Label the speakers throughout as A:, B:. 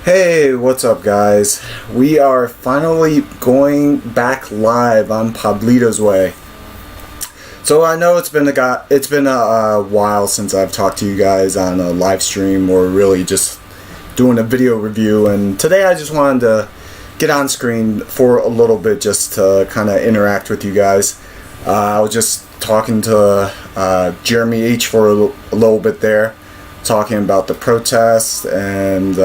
A: Hey, what's up guys? We are finally going back live on Pablito's Way. So I know it's been a while since I've talked to you guys on a live stream or really just doing a video review, and today I just wanted to get on screen for a little bit just to kind of interact with you guys. I was just talking to Jeremy H for a little bit there, talking about the protests, and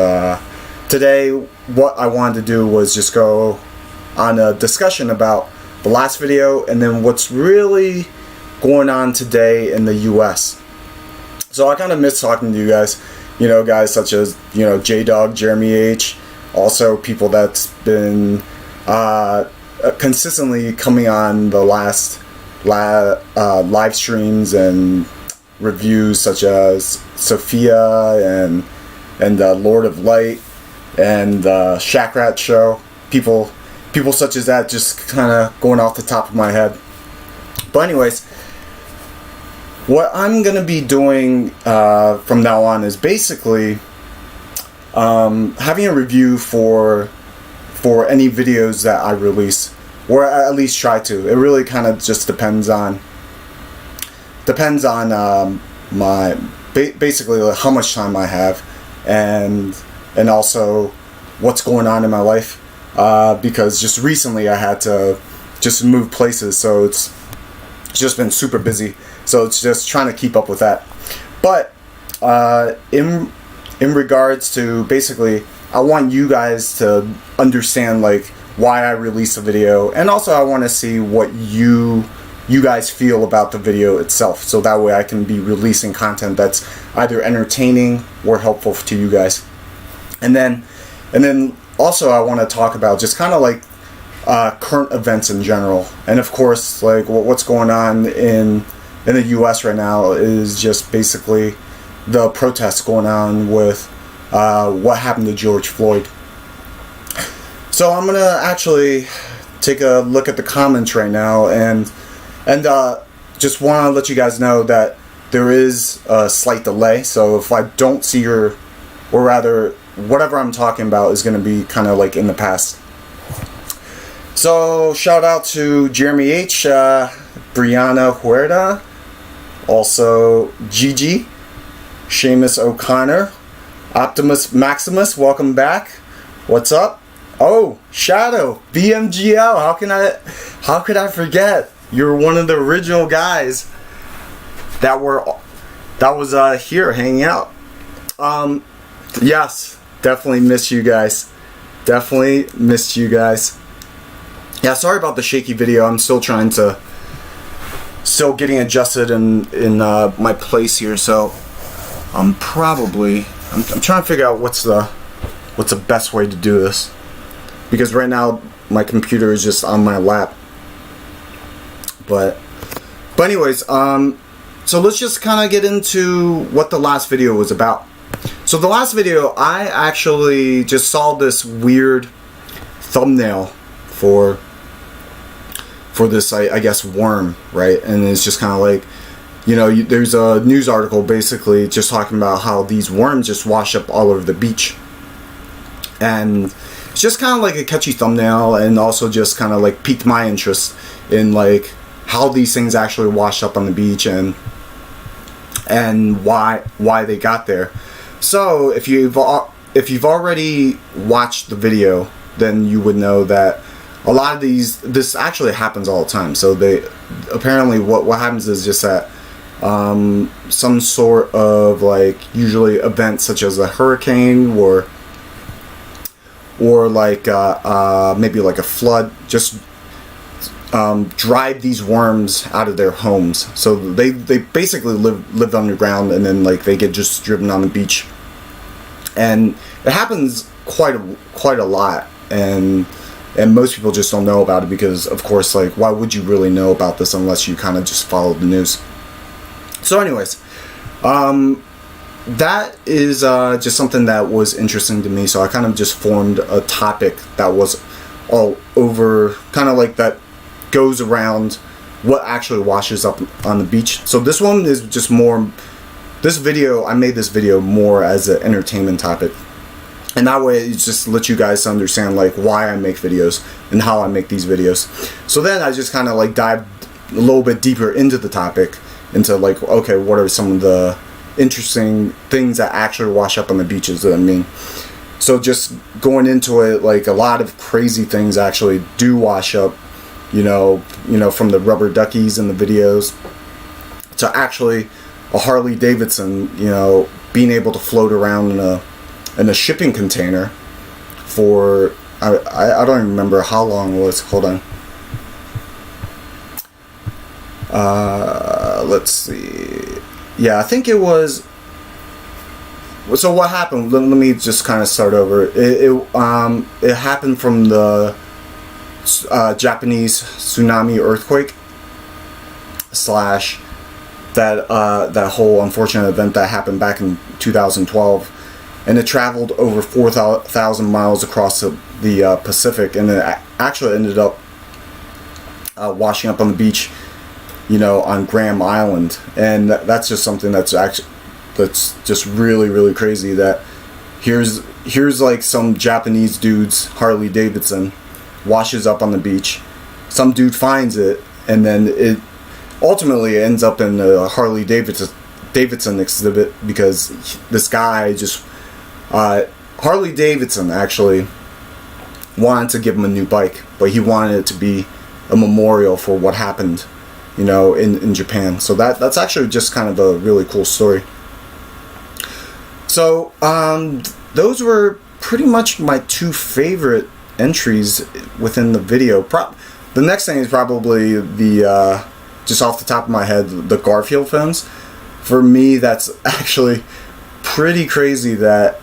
A: today what I wanted to do was just go on a discussion about the last video and then what's really going on today in the US. So I kind of miss talking to you guys, guys such as, J-Dog, Jeremy H, also people that's been consistently coming on the last live streams and reviews, such as Sophia and Lord of Light and Shack Rat Show. People such as that, just kind of going off the top of my head. But anyways, what I'm gonna be doing from now on is basically having a review for any videos that I release, or at least try to. It really kind of just depends on my basically how much time I have, and also what's going on in my life, because just recently I had to just move places, so it's just been super busy, so it's just trying to keep up with that. But in regards to, basically, I want you guys to understand like why I released a video, and also I want to see what you guys feel about the video itself, so that way I can be releasing content that's either entertaining or helpful to you guys. And then also I want to talk about just kind of like current events in general, and of course like what's going on in the US right now is just basically the protests going on with what happened to George Floyd. So I'm gonna actually take a look at the comments right now, and just want to let you guys know that there is a slight delay, so if I don't see your, or rather whatever I'm talking about is going to be kind of like in the past. So shout out to Jeremy H, Brianna Huerta, also Gigi, Seamus O'Connor, Optimus Maximus, welcome back. What's up? Oh, Shadow, BMGL, how could I forget? You're one of the original guys that was here hanging out. Yes, definitely missed you guys. Definitely missed you guys. Yeah, sorry about the shaky video. I'm still getting adjusted in my place here. So I'm trying to figure out what's the best way to do this, because right now my computer is just on my lap. But anyways, so let's just kind of get into what the last video was about. So the last video, I actually just saw this weird thumbnail for this, I guess, worm, right? And it's just kind of like, there's a news article basically just talking about how these worms just wash up all over the beach. And it's just kind of like a catchy thumbnail, and also just kind of like piqued my interest in like how these things actually wash up on the beach, and why they got there. So if you've already watched the video, then you would know that a lot of this actually happens all the time. So they apparently what happens is just that some sort of like usually event such as a hurricane or like maybe like a flood just drive these worms out of their homes. So they basically live underground, and then like they get just driven on the beach, and it happens quite a lot, and most people just don't know about it, because of course, like, why would you really know about this unless you kind of just follow the news? So anyways, that is just something that was interesting to me, so I kind of just formed a topic that was all over, kind of like that goes around what actually washes up on the beach. So this one is just more, I made this video more as an entertainment topic. And that way it just lets you guys understand like why I make videos and how I make these videos. So then I just kind of like dived a little bit deeper into the topic, into like, okay, what are some of the interesting things that actually wash up on the beaches that I mean. So just going into it, like a lot of crazy things actually do wash up, you know, from the rubber duckies in the videos to actually a Harley Davidson, you know, being able to float around in a shipping container for, I don't even remember how long it was. Hold on. Let's see. Yeah, I think it was. So what happened? Let me just kind of start over. It happened from the Japanese tsunami earthquake / that whole unfortunate event that happened back in 2012, and it traveled over 4,000 miles across the Pacific, and it actually ended up washing up on the beach, you know, on Graham Island. And that's just something that's just really, really crazy, that here's like some Japanese dude's Harley Davidson washes up on the beach, some dude finds it, and then it ultimately ends up in a Harley Davidson exhibit, because this guy just Harley Davidson actually wanted to give him a new bike, but he wanted it to be a memorial for what happened, you know, in Japan. So that's actually just kind of a really cool story. So those were pretty much my 2 favorite entries within the video. The next thing is probably the just off the top of my head, the Garfield Films. For me, that's actually pretty crazy that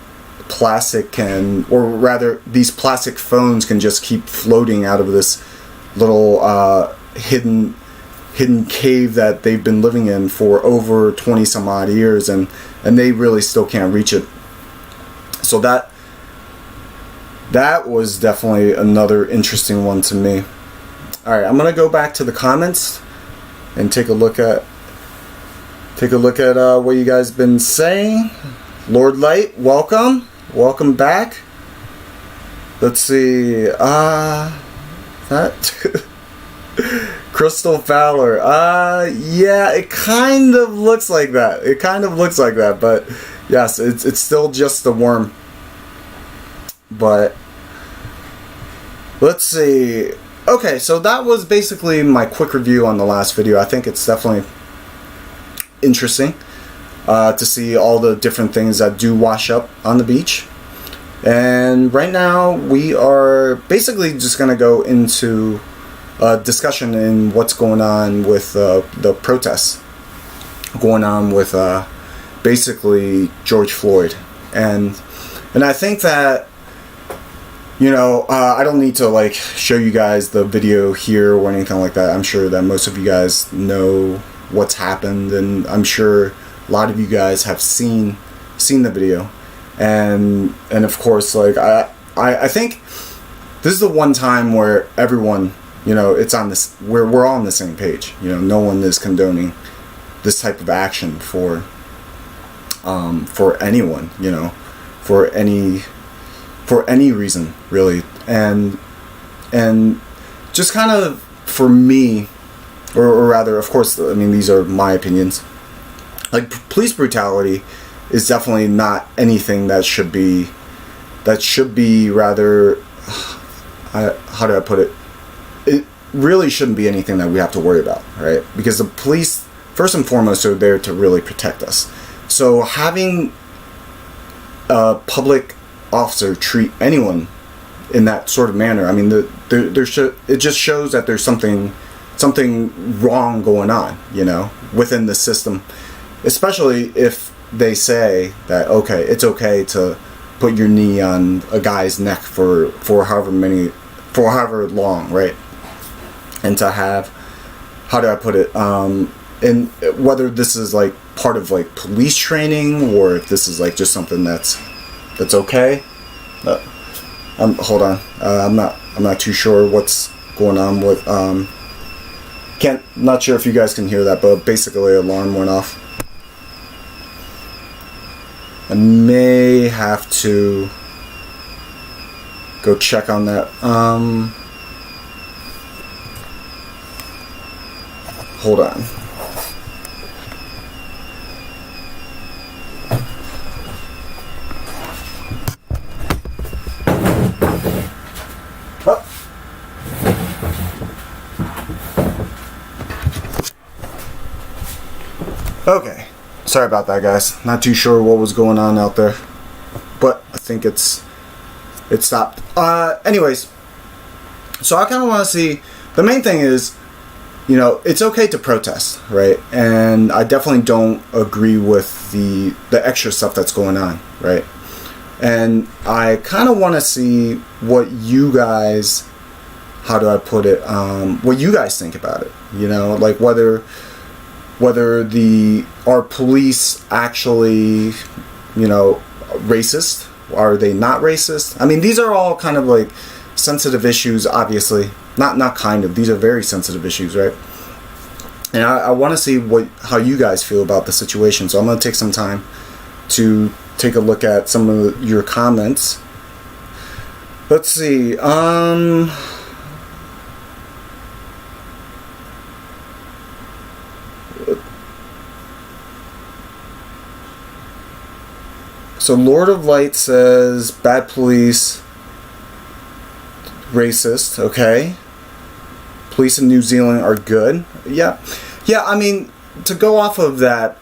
A: plastic can, or rather these plastic phones can just keep floating out of this little hidden cave that they've been living in for over 20 some odd years, and they really still can't reach it. So that was definitely another interesting one to me. Alright, I'm gonna go back to the comments and take a look at what you guys been saying. Lord Light, welcome back. Let's see, that Crystal Fowler, yeah, it kind of looks like that, but yes, it's still just the worm. But let's see. Okay, so that was basically my quick review on the last video. I think it's definitely interesting to see all the different things that do wash up on the beach. And right now we are basically just going to go into a discussion in what's going on with the protests going on with basically George Floyd. And I think that, you know, I don't need to like show you guys the video here or anything like that. I'm sure that most of you guys know what's happened, and I'm sure a lot of you guys have seen the video. And of course, like I think this is the one time where everyone, you know, it's on this, we're all on the same page. You know, no one is condoning this type of action for anyone, you know, for any reason really. And just kind of for me, or rather, of course, I mean, these are my opinions, like police brutality is definitely not anything that should be rather, how do I put it? It really shouldn't be anything that we have to worry about, right? Because the police, first and foremost, are there to really protect us. So having a public officer treat anyone in that sort of manner, I mean, it just shows that there's something wrong going on, you know, within the system. Especially if they say that, okay, it's okay to put your knee on a guy's neck for however long, right? And to have, how do I put it, and whether this is like part of like police training, or if this is like just something that's okay. Hold on, I'm not too sure what's going on with not sure if you guys can hear that, but basically alarm went off. I may have to go check on that. Hold on. Okay, sorry about that, guys. Not too sure what was going on out there, but I think it stopped. Anyways, so I kind of want to see. The main thing is, you know, it's okay to protest, right? And I definitely don't agree with the extra stuff that's going on, right? And I kind of want to see what you guys, how do I put it? What you guys think about it? You know, like whether are police actually, you know, racist? Are they not racist? I mean, these are all kind of like sensitive issues, obviously. Not kind of. These are very sensitive issues, right? And I want to see how you guys feel about the situation. So I'm going to take some time to take a look at some of your comments. Let's see. So Lord of Light says bad police, racist. Okay. Police in New Zealand are good. Yeah. I mean, to go off of that,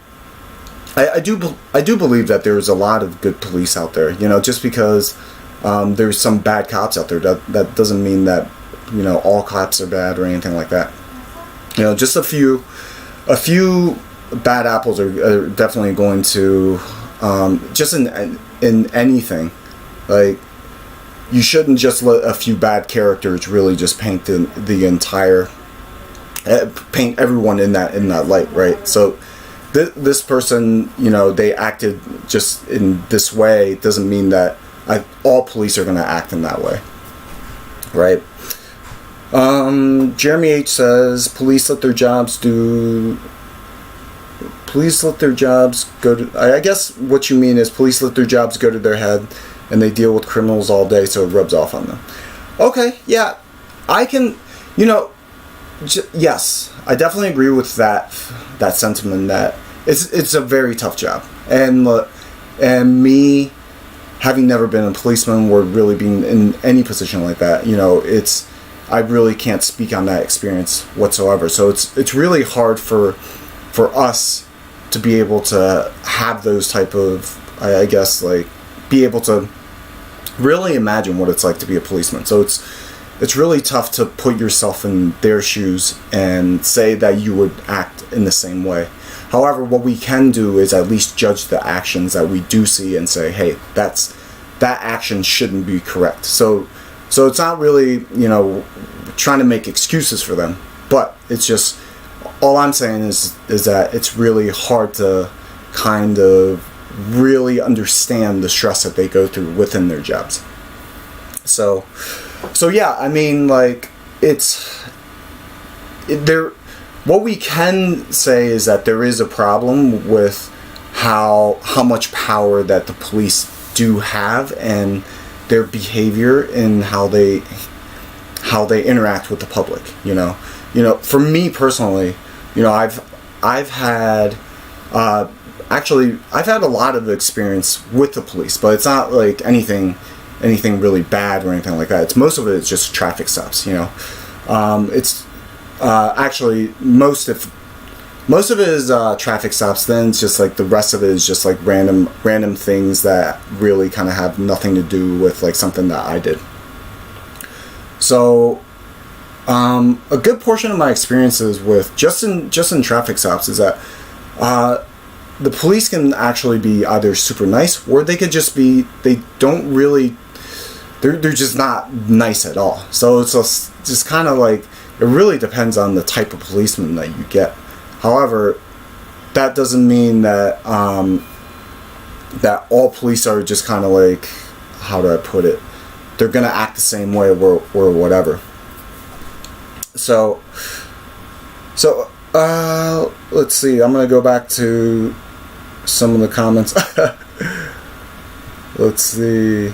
A: I do believe that there's a lot of good police out there. You know, just because there's some bad cops out there, that doesn't mean that, you know, all cops are bad or anything like that. You know, just a few bad apples are definitely going to. Just in anything, like, you shouldn't just let a few bad characters really just paint the entire, paint everyone in that light, right? So this person, you know, they acted just in this way doesn't mean that all police are going to act in that way, right? Jeremy H says police let their jobs go to... I guess what you mean is police let their jobs go to their head and they deal with criminals all day, so it rubs off on them. Okay, yeah. I can... You know... yes, I definitely agree with that sentiment that it's a very tough job. And me, having never been a policeman or really being in any position like that, you know, I really can't speak on that experience whatsoever. So it's really hard for us to be able to have those type of, I guess, like, be able to really imagine what it's like to be a policeman. So it's really tough to put yourself in their shoes and say that you would act in the same way. However, what we can do is at least judge the actions that we do see and say, hey, that action shouldn't be correct. So it's not really, you know, trying to make excuses for them, but it's just, all I'm saying is that it's really hard to kind of really understand the stress that they go through within their jobs. So yeah, I mean, like, what we can say is that there is a problem with how much power that the police do have and their behavior and how they interact with the public, you know, for me personally, you know, I've had a lot of experience with the police, but it's not like anything really bad or anything like that. Most of it is just traffic stops, you know. It's actually most of it is traffic stops. Then it's just like the rest of it is just like random things that really kind of have nothing to do with like something that I did. So a good portion of my experiences with just in traffic stops is that the police can actually be either super nice or they could just be, they're just not nice at all. So it's just kind of like, it really depends on the type of policeman that you get. However, that doesn't mean that that all police are just kind of like, how do I put it? They're gonna act the same way or whatever. So let's see. I'm gonna go back to some of the comments. Let's see.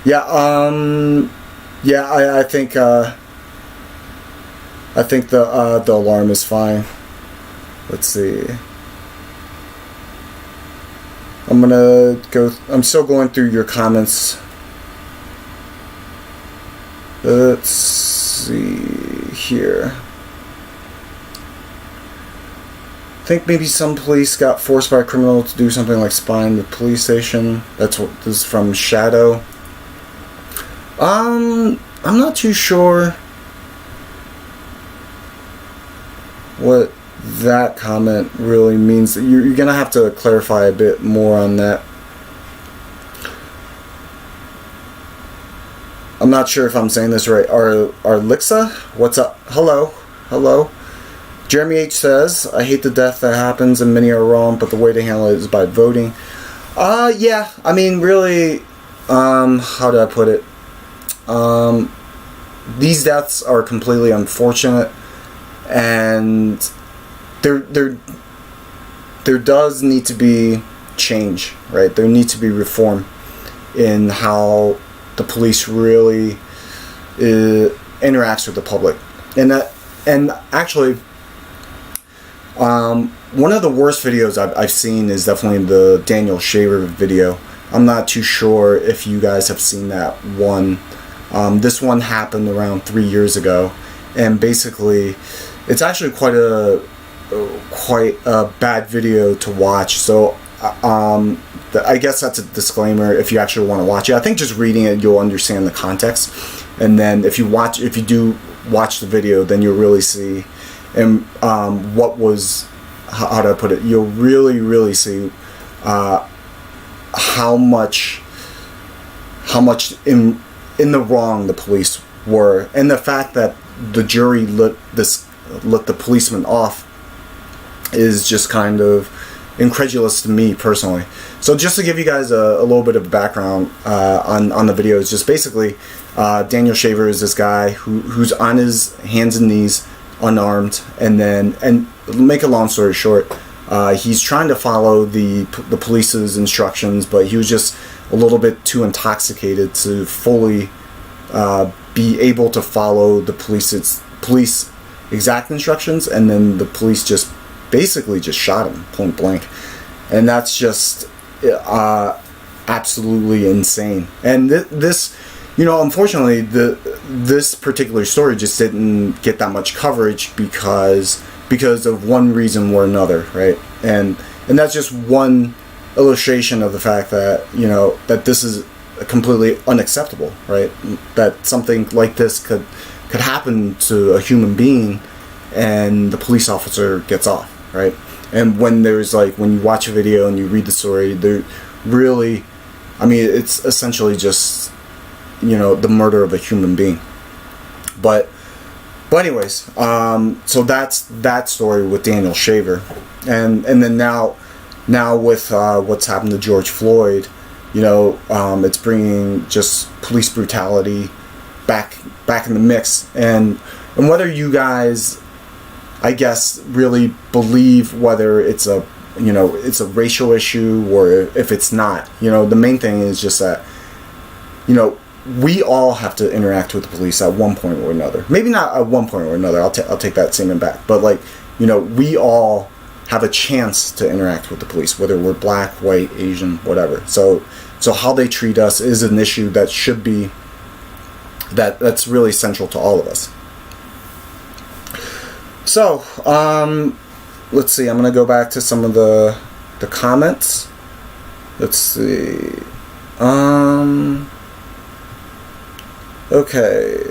A: Yeah, yeah, I think the alarm is fine. Let's see. I'm still going through your comments. Let's see here. I think maybe some police got forced by a criminal to do something like spying the police station. That's what this is from Shadow. I'm not too sure what that comment really means. You're gonna have to clarify a bit more on that. I'm not sure if I'm saying this right. Arlixa? What's up? Hello. Hello. Jeremy H. says, I hate the death that happens and many are wrong, but the way to handle it is by voting. Yeah. I mean, really, how do I put it? These deaths are completely unfortunate, and there does need to be change, right? There needs to be reform in how the police really interacts with the public, and actually, one of the worst videos I've seen is definitely the Daniel Shaver video. I'm not too sure if you guys have seen that one. This one happened around 3 years ago, and basically, it's actually quite a bad video to watch. So, I guess that's a disclaimer if you actually want to watch it. I think just reading it, you'll understand the context, and then if you do watch the video, then you'll really see, and what was, how do I put it? You'll really see how much in the wrong the police were, and the fact that the jury let the policeman off is just kind of incredulous to me personally. So just to give you guys a little bit of background on the video, is just basically Daniel Shaver is this guy who's on his hands and knees, unarmed, and make a long story short, he's trying to follow the police's instructions, but he was just a little bit too intoxicated to fully be able to follow the police exact instructions, and then the police just basically just shot him point blank, and that's just absolutely insane. And this, unfortunately, this particular story just didn't get that much coverage because of one reason or another, right? And that's just one illustration of the fact that that this is completely unacceptable, right? That something like this could happen to a human being, and the police officer gets off, right? And when you watch a video and you read the story, they're really, it's essentially just the murder of a human being. But anyways, so that's that story with Daniel Shaver, and then now with what's happened to George Floyd, it's bringing just police brutality back in the mix, and whether you guys, I guess, really believe whether it's a racial issue or if it's not, the main thing is just that we all have to interact with the police at one point or another. Maybe not at one point or another. I'll take that statement back. But we all have a chance to interact with the police, whether we're black, white, Asian, whatever. So how they treat us is an issue that should be that's really central to all of us. So let's see. I'm gonna go back to some of the comments. Let's see. Okay.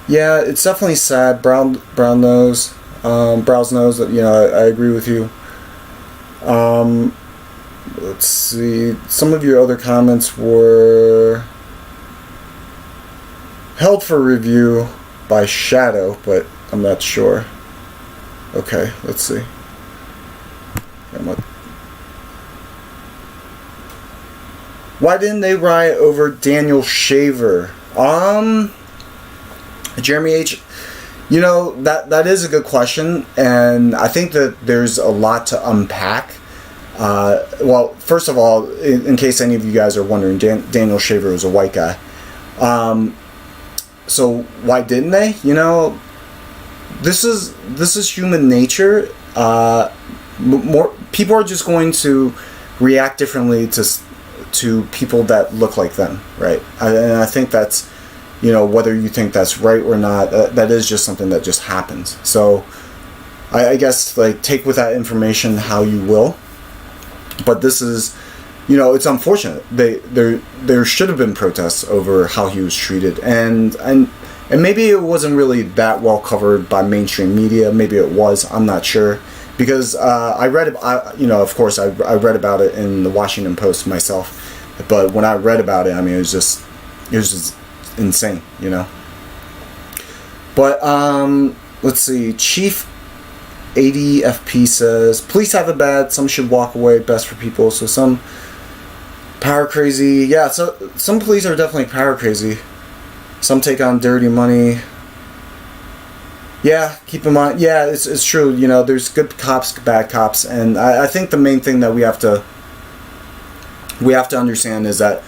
A: Yeah, it's definitely sad. Brown nose. Browse nose. I agree with you. Let's see. Some of your other comments were held for review by Shadow, but I'm not sure. Okay, let's see. Why didn't they riot over Daniel Shaver? Jeremy H. That is a good question, and I think that there's a lot to unpack. Well, first of all, in case any of you guys are wondering, Daniel Shaver is a white guy. So why didn't they? You know, this is human nature. More people are just going to react differently to people that look like them, right? And I think that's, you know, whether you think that's right or not, that is just something that just happens. So I guess, like, take with that information how you will. But this is, you know, it's unfortunate. There should have been protests over how he was treated, and maybe it wasn't really that well covered by mainstream media. Maybe it was. I'm not sure, because I read, you know, of course, I read about it in the Washington Post myself. But when I read about it, I mean, it was just insane, you know. But let's see, Chief 80FP says, police have it bad, some should walk away, best for people. So some power crazy, yeah, so some police are definitely power crazy. Some take on dirty money. Yeah, keep in mind, yeah, it's true, you know, there's good cops, bad cops, and I think the main thing that we have to understand is that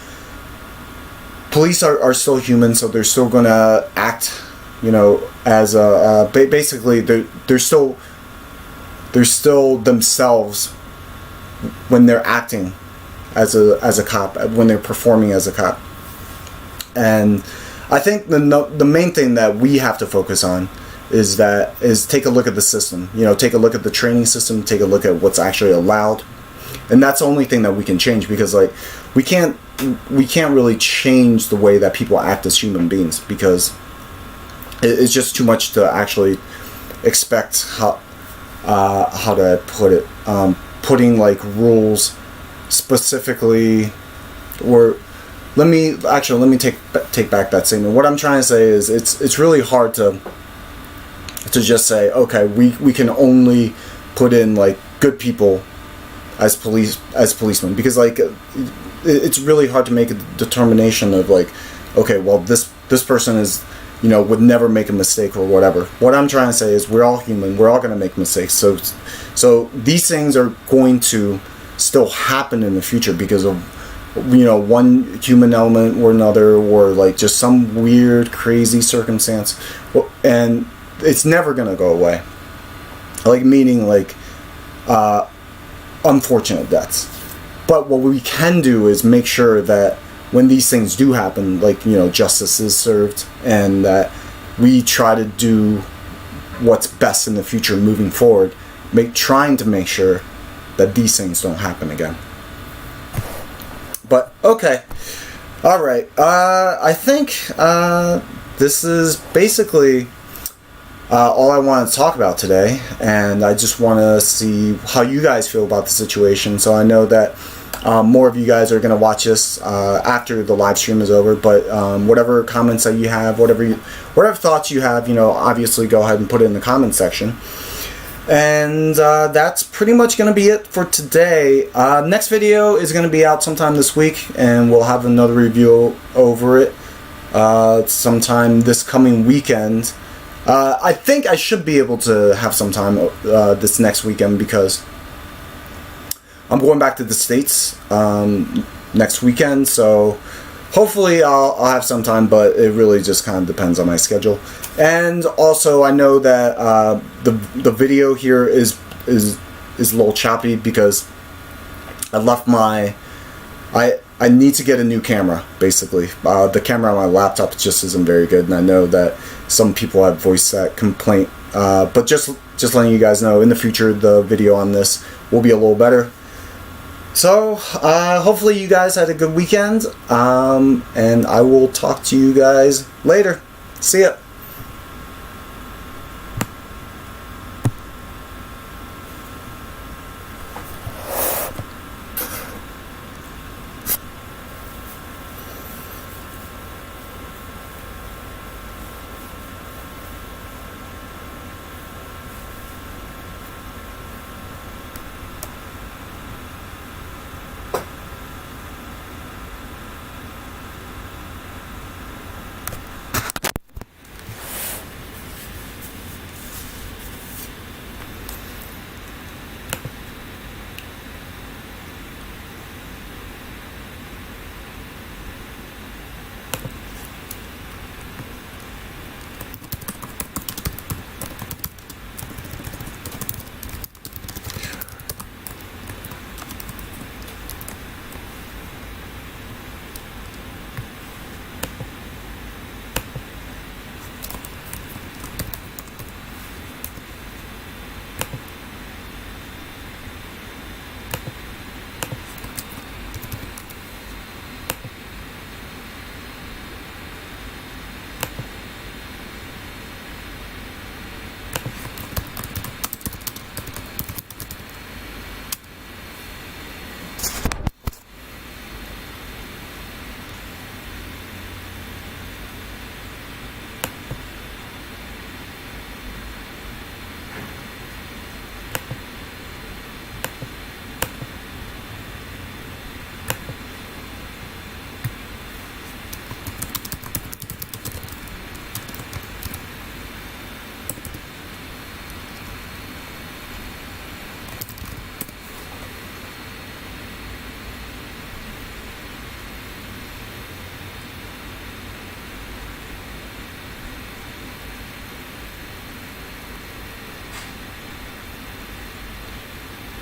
A: police are still human, so they're still gonna act, you know, as a basically they're still themselves when they're acting as a cop, when they're performing as a cop. And I think the main thing that we have to focus on is take a look at the system. You know, take a look at the training system, take a look at what's actually allowed. And that's the only thing that we can change, because, like, we can't really change the way that people act as human beings, because it's just too much to actually expect how to put it, putting, like, rules specifically, or let me take back that statement. What I'm trying to say is it's really hard to just say, okay, we can only put in, like, good people as policemen, because, like, it's really hard to make a determination of, like, okay, well, this person is, you know, would never make a mistake or whatever. What I'm trying to say is we're all human, we're all going to make mistakes, so these things are going to still happen in the future because of, you know, one human element or another, or, like, just some weird crazy circumstance, and it's never going to go away, like, meaning, like, unfortunate deaths. But what we can do is make sure that when these things do happen, like, you know, justice is served, and that we try to do what's best in the future moving forward, trying to make sure that these things don't happen again. But okay, all right, I think this is basically all I want to talk about today, and I just want to see how you guys feel about the situation. So I know that more of you guys are going to watch this after the live stream is over, but whatever comments that you have, whatever thoughts you have, you know, obviously go ahead and put it in the comment section. And that's pretty much going to be it for today. Next video is going to be out sometime this week, and we'll have another review over it sometime this coming weekend. I think I should be able to have some time this next weekend, because I'm going back to the States next weekend, so hopefully I'll have some time, but it really just kind of depends on my schedule. And also, I know that the video here is a little choppy, because I left I need to get a new camera, basically. The camera on my laptop just isn't very good, and I know that some people have voiced that complaint. But just letting you guys know, in the future, the video on this will be a little better. So, hopefully you guys had a good weekend, and I will talk to you guys later. See ya.